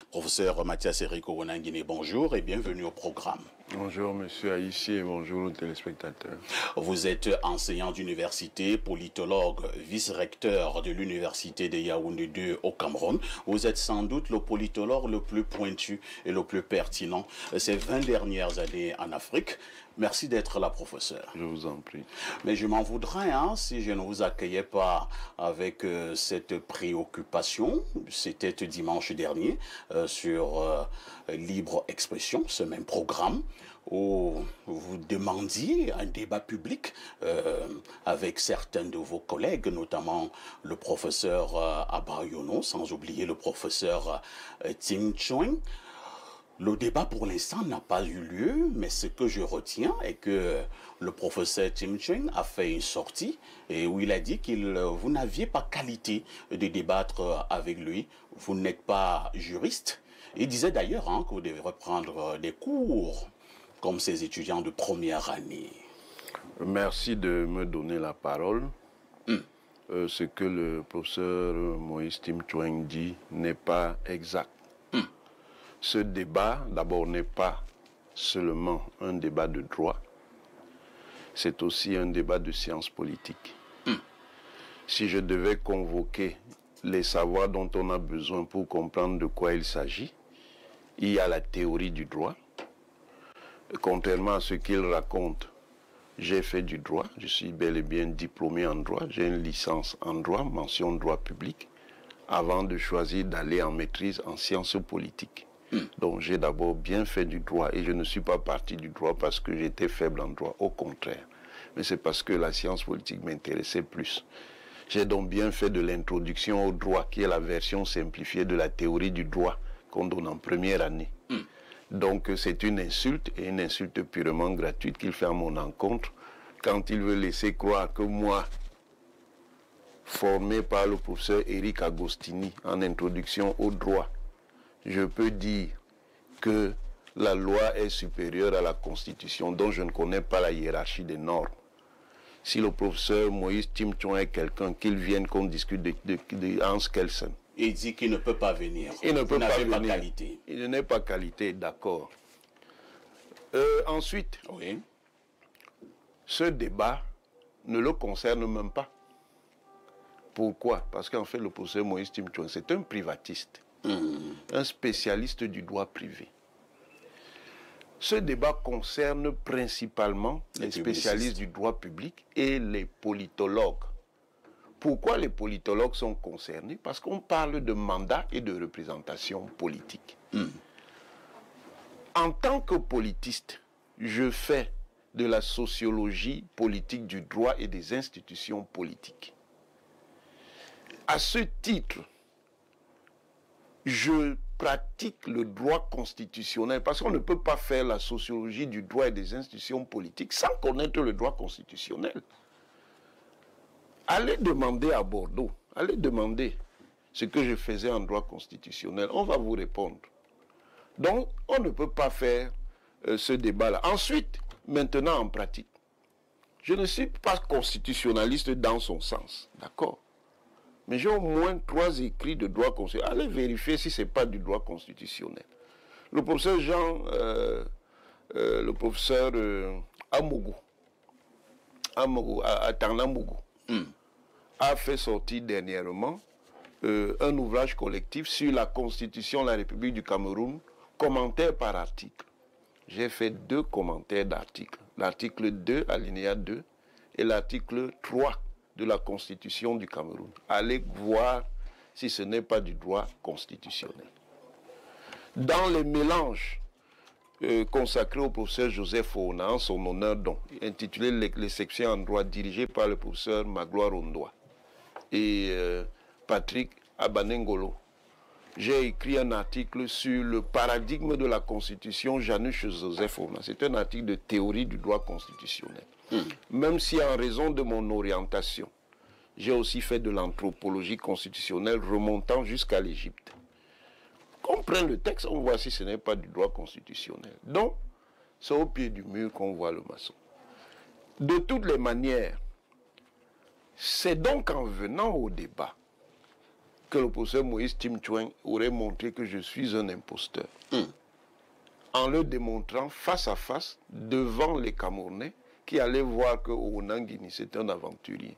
Professeur Mathias Eriko Wonangine, bonjour et bienvenue au programme. Bonjour Monsieur Haïssi et bonjour aux téléspectateurs. Vous êtes enseignant d'université, politologue, vice-recteur de l'université de Yaoundé 2 au Cameroun. Vous êtes sans doute le politologue le plus pointu et le plus pertinent ces 20 dernières années en Afrique. Merci d'être là, professeur. Je vous en prie. Mais je m'en voudrais si je ne vous accueillais pas avec cette préoccupation. C'était dimanche dernier sur Libre Expression, ce même programme, où vous demandiez un débat public avec certains de vos collègues, notamment le professeur Abrayono, sans oublier le professeur Tim Choing. Le débat pour l'instant n'a pas eu lieu, mais ce que je retiens est que le professeur Tim Choing a fait une sortie et où il a dit que vous n'aviez pas qualité de débattre avec lui, vous n'êtes pas juriste. Il disait d'ailleurs que vous devez reprendre des cours comme ces étudiants de première année. Merci de me donner la parole. Ce que le professeur Moïse Tim Choing dit n'est pas exact. Ce débat, d'abord, n'est pas seulement un débat de droit, c'est aussi un débat de sciences politiques. Si je devais convoquer les savoirs dont on a besoin pour comprendre de quoi il s'agit, il y a la théorie du droit. Contrairement à ce qu'il raconte, j'ai fait du droit, je suis bel et bien diplômé en droit, j'ai une licence en droit, mention droit public, avant de choisir d'aller en maîtrise en sciences politiques. Donc j'ai d'abord bien fait du droit et je ne suis pas parti du droit parce que j'étais faible en droit, au contraire. Mais c'est parce que la science politique m'intéressait plus. J'ai donc bien fait de l'introduction au droit, qui est la version simplifiée de la théorie du droit qu'on donne en première année. Donc c'est une insulte, et une insulte purement gratuite qu'il fait à mon encontre quand il veut laisser croire que moi, formé par le professeur Eric Agostini en introduction au droit, je peux dire que la loi est supérieure à la Constitution, dont je ne connais pas la hiérarchie des normes. Si le professeur Moïse Tim Choing est quelqu'un, qu'il vienne qu'on discute de Hans Kelsen. Il dit qu'il ne peut pas venir. Il ne peut pas venir. Pas qualité. Il n'est pas qualité, d'accord. Ensuite, oui. Ce débat ne le concerne même pas. Pourquoi? Parce qu'en fait, le professeur Moïse Tim Choing, c'est un privatiste. Un spécialiste du droit privé. Ce débat concerne principalement les spécialistes du droit public et les politologues. Pourquoi les politologues sont concernés? Parce qu'on parle de mandat et de représentation politique. En tant que politiste, je fais de la sociologie politique du droit et des institutions politiques. À ce titre, je pratique le droit constitutionnel parce qu'on ne peut pas faire la sociologie du droit et des institutions politiques sans connaître le droit constitutionnel. Allez demander à Bordeaux, allez demander ce que je faisais en droit constitutionnel, on va vous répondre. Donc, on ne peut pas faire ce débat-là. Ensuite, maintenant en pratique, je ne suis pas constitutionnaliste dans son sens, d'accord? Mais j'ai au moins 3 écrits de droit constitutionnel. Allez vérifier si ce n'est pas du droit constitutionnel. Le professeur Jean, le professeur Amougou, à Tarnamougou, a fait sortir dernièrement un ouvrage collectif sur la Constitution de la République du Cameroun, commentaire par article. J'ai fait 2 commentaires d'articles. L'article 2, alinéa 2, et l'article 3 de la Constitution du Cameroun. Allez voir si ce n'est pas du droit constitutionnel. Dans les mélanges consacrés au professeur Joseph Ouna, en son honneur donc, intitulé les sections en droit, dirigé par le professeur Magloire Ondoa et Patrick Abanengolo, j'ai écrit un article sur le paradigme de la Constitution Janusz Joseph Ouna. C'est un article de théorie du droit constitutionnel. Même si en raison de mon orientation, j'ai aussi fait de l'anthropologie constitutionnelle remontant jusqu'à l'Égypte. On prend le texte, on voit si ce n'est pas du droit constitutionnel. Donc, c'est au pied du mur qu'on voit le maçon. De toutes les manières, c'est donc en venant au débat que le professeur Moïse Tim Chouing aurait montré que je suis un imposteur. En le démontrant face à face devant les Camerounais qui allaient voir que Onangini, c'est un aventurier.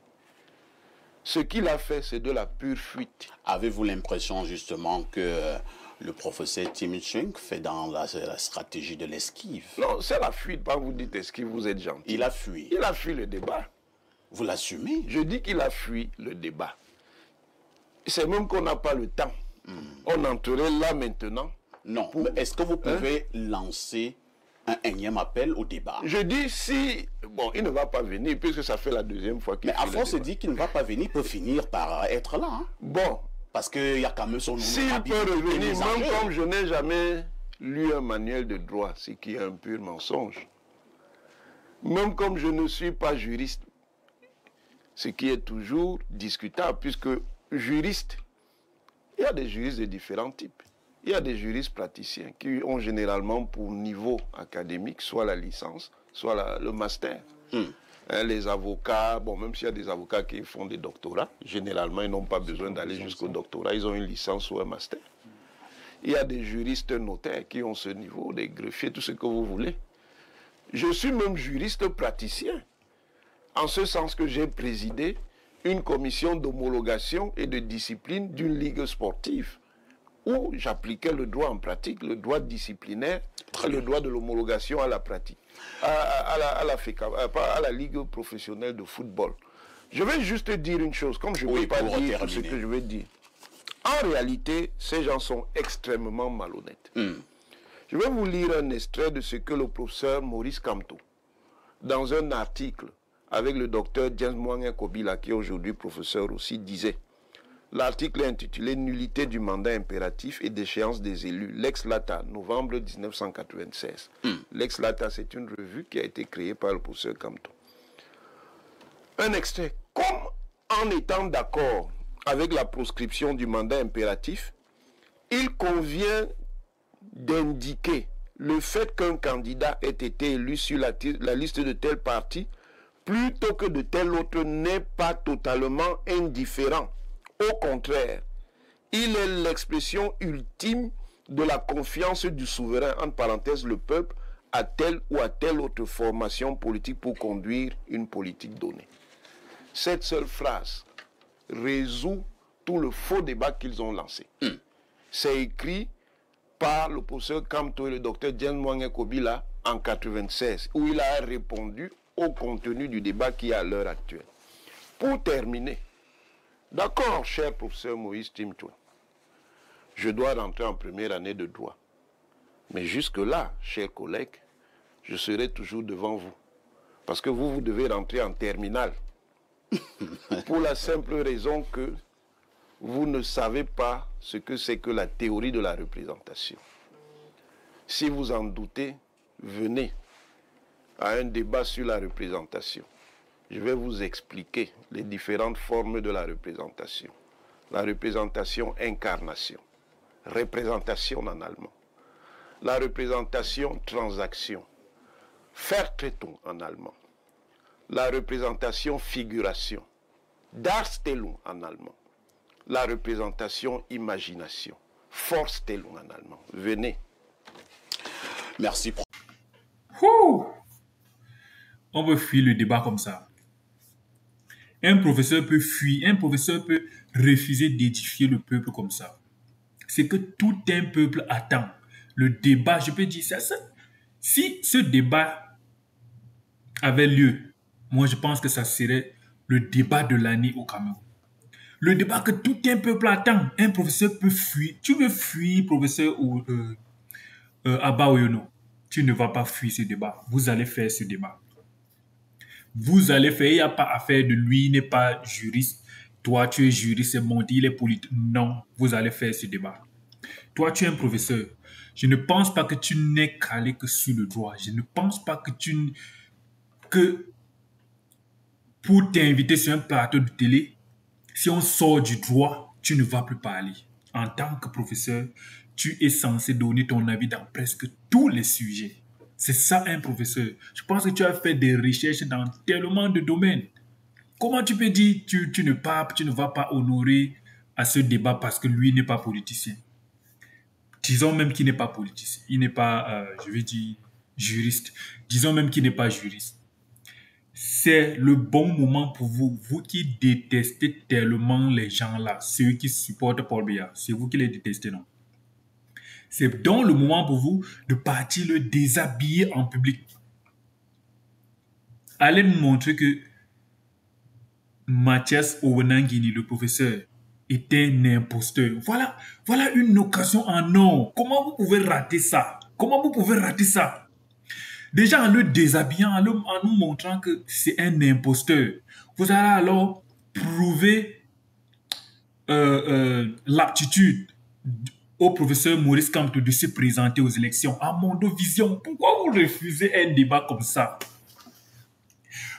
Ce qu'il a fait, c'est de la pure fuite. Avez-vous l'impression justement que le professeur Tim Chouing fait dans la stratégie de l'esquive? Non, c'est la fuite. Pas vous dites esquive, vous êtes gentil. Il a fui. Il a fui le débat. Vous l'assumez? Je dis qu'il a fui le débat. C'est même qu'on n'a pas le temps. On entrerait là maintenant. Non. Est-ce que vous pouvez lancer un énième appel au débat? Je dis si... Bon, il ne va pas venir puisque ça fait la deuxième fois qu'il Mais à force de dire qu'il ne va pas venir, il peut finir par être là. Hein? Bon. Parce qu'il y a quand même son nom. S'il peut revenir, même comme je n'ai jamais lu un manuel de droit, ce qui est un pur mensonge, même comme je ne suis pas juriste, ce qui est toujours discutable, puisque juriste, il y a des juristes de différents types. Il y a des juristes praticiens qui ont généralement pour niveau académique soit la licence, soit le master. Les avocats, bon, même s'il y a des avocats qui font des doctorats, généralement, ils n'ont pas besoin d'aller jusqu'au doctorat, ils ont une licence ou un master. Il y a des juristes notaires qui ont ce niveau, des greffiers, tout ce que vous voulez. Je suis même juriste praticien, en ce sens que j'ai présidé une commission d'homologation et de discipline d'une ligue sportive, où j'appliquais le droit en pratique, le droit disciplinaire, le droit de l'homologation à la pratique, à la Ligue professionnelle de football. Je vais juste dire une chose, comme je ne peux pas dire tout ce que je vais dire. En réalité, ces gens sont extrêmement malhonnêtes. Je vais vous lire un extrait de ce que le professeur Maurice Kamto, dans un article avec le docteur James Mwanga Kobila, qui est aujourd'hui professeur aussi, disait. L'article est intitulé « Nullité du mandat impératif et d'échéance des élus », Lex-Lata, novembre 1996. Lex-Lata, c'est une revue qui a été créée par le professeur Kamto. Un extrait. Comme en étant d'accord avec la proscription du mandat impératif, il convient d'indiquer le fait qu'un candidat ait été élu sur la liste de tel parti plutôt que de tel autre n'est pas totalement indifférent. Au contraire, il est l'expression ultime de la confiance du souverain, entre parenthèses le peuple, à telle ou à telle autre formation politique pour conduire une politique donnée. Cette seule phrase résout tout le faux débat qu'ils ont lancé. C'est écrit par le professeur Kamto et le docteur James Mwanga Kobila en 1996, où il a répondu au contenu du débat qui est à l'heure actuelle. Pour terminer, d'accord, cher professeur Moïse Tim Chouing, je dois rentrer en première année de droit. Mais jusque-là, chers collègues, je serai toujours devant vous. Parce que vous devez rentrer en terminale. Pour la simple raison que vous ne savez pas ce que c'est que la théorie de la représentation. Si vous en doutez, venez à un débat sur la représentation. Je vais vous expliquer les différentes formes de la représentation. La représentation incarnation, représentation en allemand. La représentation transaction, Vertretung en allemand. La représentation figuration, Darstellung en allemand. La représentation imagination, Vorstellung en allemand. Venez. Merci. On veut fuir le débat comme ça. Un professeur peut fuir, un professeur peut refuser d'édifier le peuple comme ça. C'est que tout un peuple attend. Le débat, je peux dire ça. Si ce débat avait lieu, moi je pense que ça serait le débat de l'année au Cameroun. Le débat que tout un peuple attend. Un professeur peut fuir. Tu veux fuir, professeur Abba Oyono. Tu ne vas pas fuir ce débat. Vous allez faire ce débat. Vous allez faire, il n'y a pas affaire de lui, il n'est pas juriste. Toi, tu es juriste, c'est bon, il est politique. Non, vous allez faire ce débat. Toi, tu es un professeur. Je ne pense pas que tu n'es calé que sur le droit. Je ne pense pas que pour t'inviter sur un plateau de télé, si on sort du droit, tu ne vas plus parler. En tant que professeur, tu es censé donner ton avis dans presque tous les sujets. C'est ça un professeur. Je pense que tu as fait des recherches dans tellement de domaines. Comment tu peux dire tu ne vas pas honorer à ce débat parce que lui n'est pas politicien. Disons même qu'il n'est pas politicien. Il n'est pas, je vais dire, juriste. Disons même qu'il n'est pas juriste. C'est le bon moment pour vous, vous qui détestez tellement les gens là, ceux qui supportent Paul Biya, c'est vous qui les détestez, non? C'est donc le moment pour vous de partir le déshabiller en public. Allez nous montrer que Mathias Owenangini, le professeur, était un imposteur. Voilà une occasion en or. Comment vous pouvez rater ça? Comment vous pouvez rater ça? Déjà en le déshabillant, en nous montrant que c'est un imposteur, vous allez alors prouver l'aptitude au professeur Maurice Kamto de se présenter aux élections. À Mondo Vision, pourquoi vous refusez un débat comme ça?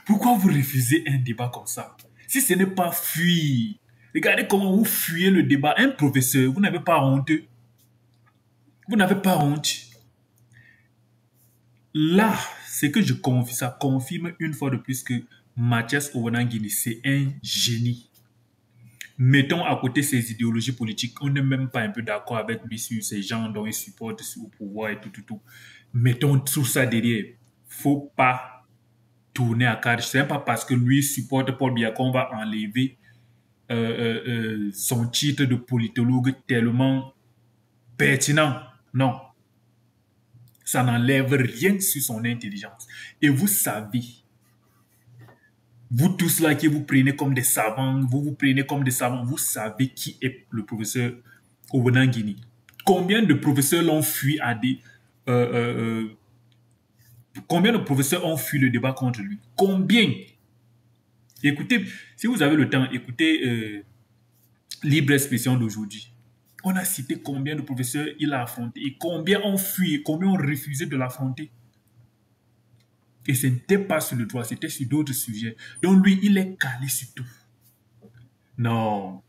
Pourquoi vous refusez un débat comme ça? Si ce n'est pas fuir, regardez comment vous fuyez le débat. Un professeur, vous n'avez pas honte. Vous n'avez pas honte. Là, c'est que ça confirme une fois de plus que Mathias Owenangini, c'est un génie. Mettons à côté ses idéologies politiques, on n'est même pas un peu d'accord avec lui sur ces gens dont il supporte au pouvoir et tout. Mettons tout ça derrière. Faut pas tourner à carge. C'est pas parce que lui supporte Paul Biya qu'on va enlever son titre de politologue tellement pertinent. Non. Ça n'enlève rien sur son intelligence. Et vous savez, vous tous là qui vous prenez comme des savants, vous savez qui est le professeur Owenangini. Combien de professeurs l'ont fui à des... combien de professeurs ont fui le débat contre lui? Combien? Écoutez, si vous avez le temps, écoutez Libre Expression d'aujourd'hui. On a cité combien de professeurs il a affronté et combien ont fui et combien ont refusé de l'affronter. Et ce n'était pas sur le droit, c'était sur d'autres sujets. Donc lui, il est calé sur tout. Non.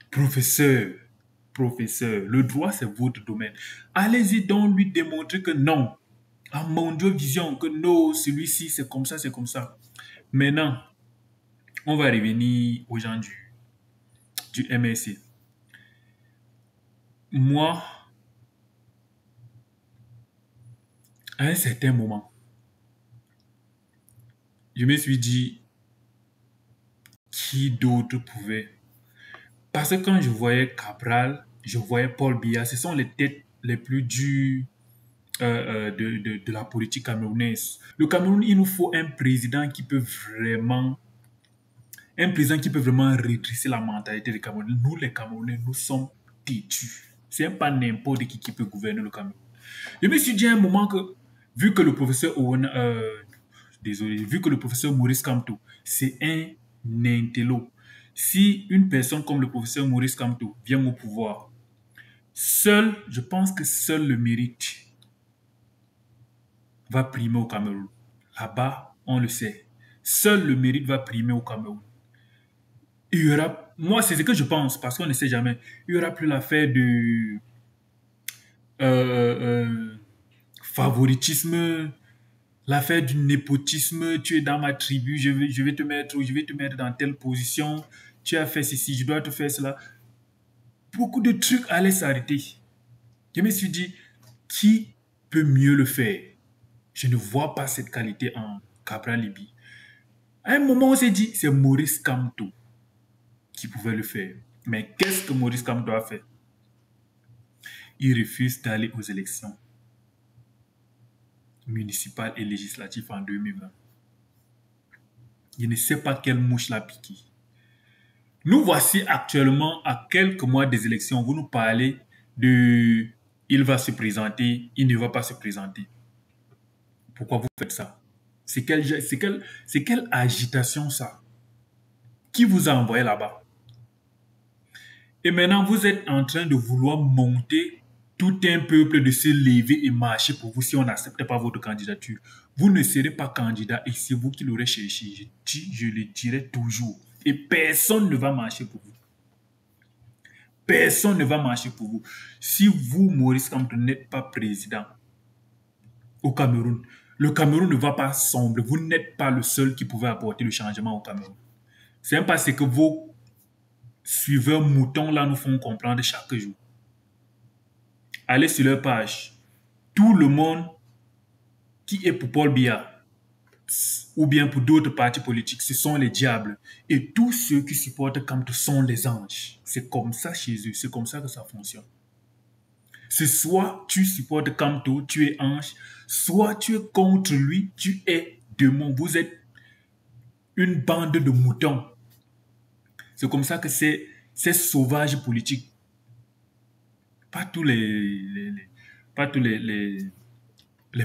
Professeur, le droit, c'est votre domaine. Allez-y donc lui démontrer que non. À mon Dieu, vision, que non, celui-ci, c'est comme ça, c'est comme ça. Maintenant, on va revenir aux gens du MSC. Moi, à un certain moment, je me suis dit, qui d'autre pouvait? Parce que quand je voyais Cabral, je voyais Paul Biya, ce sont les têtes les plus dures de la politique camerounaise. Le Cameroun, il nous faut un président qui peut vraiment redresser la mentalité des Camerounais. Nous, les Camerounais, nous sommes têtus. C'est pas n'importe qui peut gouverner le Cameroun. Je me suis dit à un moment que, vu que le professeur Maurice Kamto, c'est un intello. Si une personne comme le professeur Maurice Kamto vient au pouvoir, je pense que seul le mérite va primer au Cameroun. Là-bas, on le sait. Seul le mérite va primer au Cameroun. Il y aura, moi, c'est ce que je pense, parce qu'on ne sait jamais. Il y aura plus l'affaire de favoritisme, l'affaire du népotisme. Tu es dans ma tribu, je vais te mettre dans telle position. Tu as fait ceci, je dois te faire cela. Beaucoup de trucs allaient s'arrêter. Je me suis dit, qui peut mieux le faire? Je ne vois pas cette qualité en Cabral Libi. À un moment, on s'est dit, c'est Maurice Kamto qui pouvait le faire. Mais qu'est-ce que Maurice Kamto a fait? Il refuse d'aller aux élections municipales et législatives en 2020. Il ne sait pas quelle mouche l'a piqué. Nous voici actuellement à quelques mois des élections. Vous nous parlez de il va se présenter, il ne va pas se présenter. Pourquoi vous faites ça? C'est quelle agitation ça? Qui vous a envoyé là-bas? Et maintenant, vous êtes en train de vouloir monter tout un peuple de se lever et marcher pour vous si on n'accepte pas votre candidature. Vous ne serez pas candidat et c'est vous qui l'aurez cherché. Je le dirai toujours. Et personne ne va marcher pour vous. Personne ne va marcher pour vous. Si vous, Maurice Kamto, n'êtes pas président au Cameroun, le Cameroun ne va pas sombrer. Vous n'êtes pas le seul qui pouvait apporter le changement au Cameroun. C'est pas ce que vos suiveurs moutons là nous font comprendre chaque jour. Allez sur leur page. Tout le monde qui est pour Paul Biya ou bien pour d'autres partis politiques, ce sont les diables. Et tous ceux qui supportent Kamto sont les anges. C'est comme ça chez eux, c'est comme ça que ça fonctionne. C'est soit tu supportes Kamto, tu es ange, soit tu es contre lui, tu es démon. Vous êtes une bande de moutons. C'est comme ça que c'est sauvage politique. Pas tous les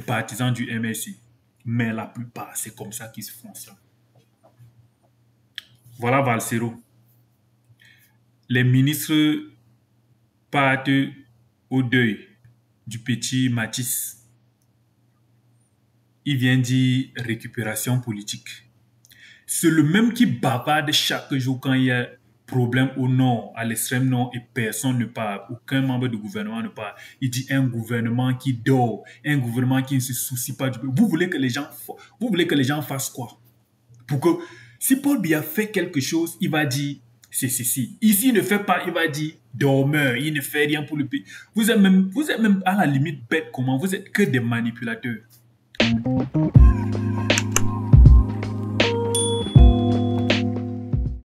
partisans du MSI, mais la plupart, c'est comme ça qu'ils se fonctionnent. Voilà Valsero. Les ministres partent au deuil du petit Matisse. Il vient dire récupération politique. C'est le même qui bavarde chaque jour quand il y a problème au nord, à l'extrême nord, et personne ne parle. Aucun membre du gouvernement ne parle. Il dit un gouvernement qui dort, un gouvernement qui ne se soucie pas du peuple. Vous voulez que les gens fassent quoi? Pour que, si Paul Biya fait quelque chose, il va dire c'est ceci. Ici, il ne fait pas, il va dire dormeur, il ne fait rien pour le pays. Vous êtes même à la limite bête comment? Vous êtes que des manipulateurs.